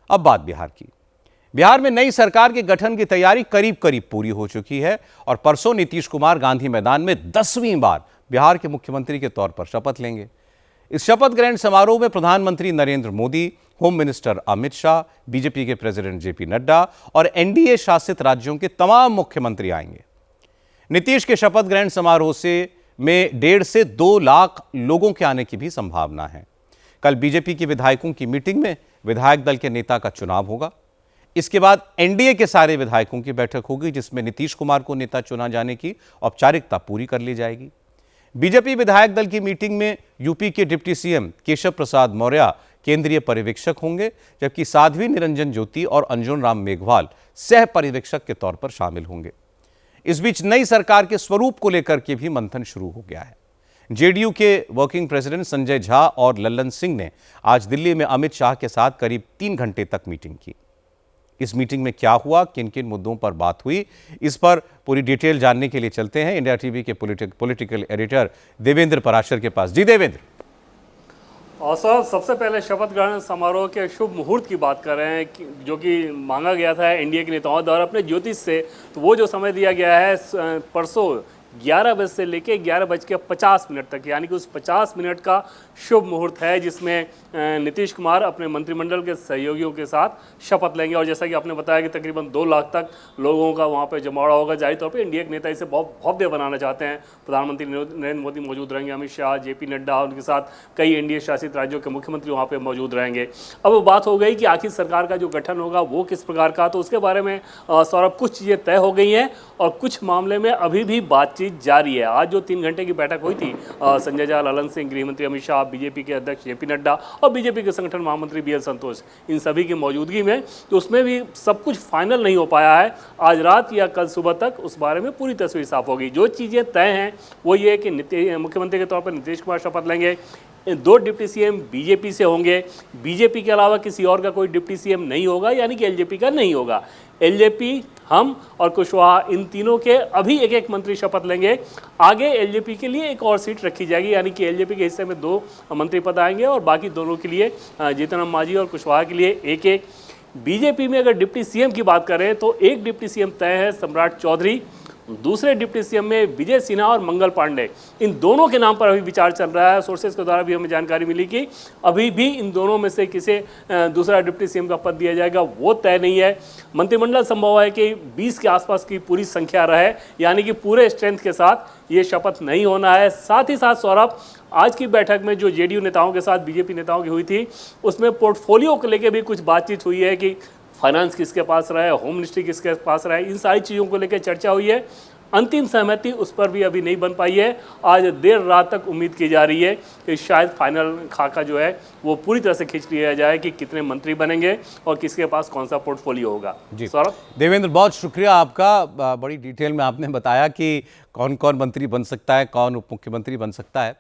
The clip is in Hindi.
अब बात बिहार की। बिहार में नई सरकार के गठन की तैयारी करीब करीब पूरी हो चुकी है और परसों नीतीश कुमार गांधी मैदान में 10वीं बार बिहार के मुख्यमंत्री के तौर पर शपथ लेंगे। इस शपथ ग्रहण समारोह में प्रधानमंत्री Narendra Modi, home minister Amit Shah, BJP के प्रेसिडेंट जेपी नड्डा और एनडीए शासित राज्यों के तमाम मुख्यमंत्री आएंगे। नीतीश के शपथ ग्रहण समारोह में 1.5 से 2 लाख लोगों के आने की भी संभावना है। कल बीजेपी के विधायकों की मीटिंग में विधायक दल के नेता का चुनाव होगा। इसके बाद एनडीए के सारे विधायकों की बैठक होगी, जिसमें नीतीश कुमार को नेता चुना जाने की औपचारिकता पूरी कर ली जाएगी। बीजेपी विधायक दल की मीटिंग में यूपी के डिप्टी सीएम केशव प्रसाद मौर्य केंद्रीय पर्यवेक्षक होंगे, जबकि साध्वी निरंजन ज्योति और अंजुम राम मेघवाल सह पर्यवेक्षक के तौर पर शामिल होंगे। इस बीच नई सरकार के स्वरूप को लेकर के भी मंथन शुरू हो गया है। जेडीयू के वर्किंग प्रेसिडेंट संजय झा और लल्लन सिंह ने आज दिल्ली में अमित शाह के साथ करीब 3 घंटे तक मीटिंग की। इस मीटिंग में क्या हुआ, किन किन मुद्दों पर बात हुई, इस पर पूरी डिटेल जानने के लिए चलते हैं इंडिया टीवी के पॉलिटिकल एडिटर देवेंद्र पराशर के पास। जी देवेंद्र। और सर, सबसे पहले शपथ ग्रहण समारोह के शुभ मुहूर्त की बात कर रहे हैं, जो कि मांगा गया था एनडीए के नेताओं द्वारा अपने ज्योतिष से। तो वो जो समय दिया गया है परसों 11 बजे से लेके 11:50 तक, यानी कि उस 50 मिनट का शुभ मुहूर्त है, जिसमें नीतीश कुमार अपने मंत्रिमंडल के सहयोगियों के साथ शपथ लेंगे। और जैसा कि आपने बताया कि तकरीबन 2 लाख तक लोगों का वहाँ पे जमावड़ा होगा। जाहिर तौर पे एनडीए के नेता इसे बहुत भव्य बनाना चाहते हैं। प्रधानमंत्री नरेंद्र मोदी मौजूद रहेंगे, अमित शाह, जेपी नड्डा, उनके साथ कई एनडीए शासित राज्यों के मुख्यमंत्री वहाँ पर मौजूद रहेंगे। अब बात हो गई कि आखिर सरकार का जो गठन होगा वो किस प्रकार का, तो उसके बारे में सौरभ कुछ चीज़ें तय हो गई हैं और कुछ मामले में अभी भी बातचीत जारी है। आज जो 3 घंटे की बैठक हुई थी, संजय झा, लल्लन सिंह, गृहमंत्री अमित शाह, बीजेपी के अध्यक्ष जेपी नड्डा और बीजेपी के संगठन महामंत्री बीएल संतोष, इन सभी की मौजूदगी में, तो उसमें भी सब कुछ फाइनल नहीं हो पाया है। आज रात या कल सुबह तक उस बारे में पूरी तस्वीर साफ होगी। जो चीज़ें तय हैं वो ये है कि मुख्यमंत्री के तौर पर नीतीश कुमार शपथ लेंगे। 2 डिप्टी सीएम बीजेपी से होंगे। बीजेपी के अलावा किसी और का कोई डिप्टी सीएम नहीं होगा, यानी कि एलजेपी का नहीं होगा। एलजेपी, हम और कुशवाहा, इन तीनों के अभी एक एक मंत्री शपथ लेंगे। आगे एलजेपी के लिए एक और सीट रखी जाएगी, यानी कि एलजेपी के हिस्से में 2 मंत्री पद आएंगे और बाकी दोनों के लिए, जीतन राम मांझी और कुशवाहा के लिए एक एक। बीजेपी में अगर डिप्टी सीएम की बात करें तो एक डिप्टी सीएम तय है, सम्राट चौधरी। दूसरे डिप्टी सीएम में विजय सिन्हा और मंगल पांडे, इन दोनों के नाम पर अभी विचार चल रहा है। सोर्सेज के द्वारा भी हमें जानकारी मिली कि अभी भी इन दोनों में से किसे दूसरा डिप्टी सीएम का पद दिया जाएगा वो तय नहीं है। मंत्रिमंडल संभव है कि 20 के आसपास की पूरी संख्या रहे, यानी कि पूरे स्ट्रेंथ के साथ ये शपथ नहीं होना है। साथ ही साथ सौरभ, आज की बैठक में जो जेडीयू नेताओं के साथ बीजेपी नेताओं की हुई थी, उसमें पोर्टफोलियो को लेकर भी कुछ बातचीत हुई है कि फाइनेंस किसके पास रहे, होम मिनिस्ट्री किसके पास रहे, इन सारी चीज़ों को लेकर चर्चा हुई है। अंतिम सहमति उस पर भी अभी नहीं बन पाई है। आज देर रात तक उम्मीद की जा रही है कि शायद फाइनल खाका जो है वो पूरी तरह से खींच लिया जाए कि कितने मंत्री बनेंगे और किसके पास कौन सा पोर्टफोलियो होगा। जी सौरभ। देवेंद्र, बहुत शुक्रिया आपका। बड़ी डिटेल में आपने बताया कि कौन कौन मंत्री बन सकता है, कौन उप मुख्यमंत्री बन सकता है।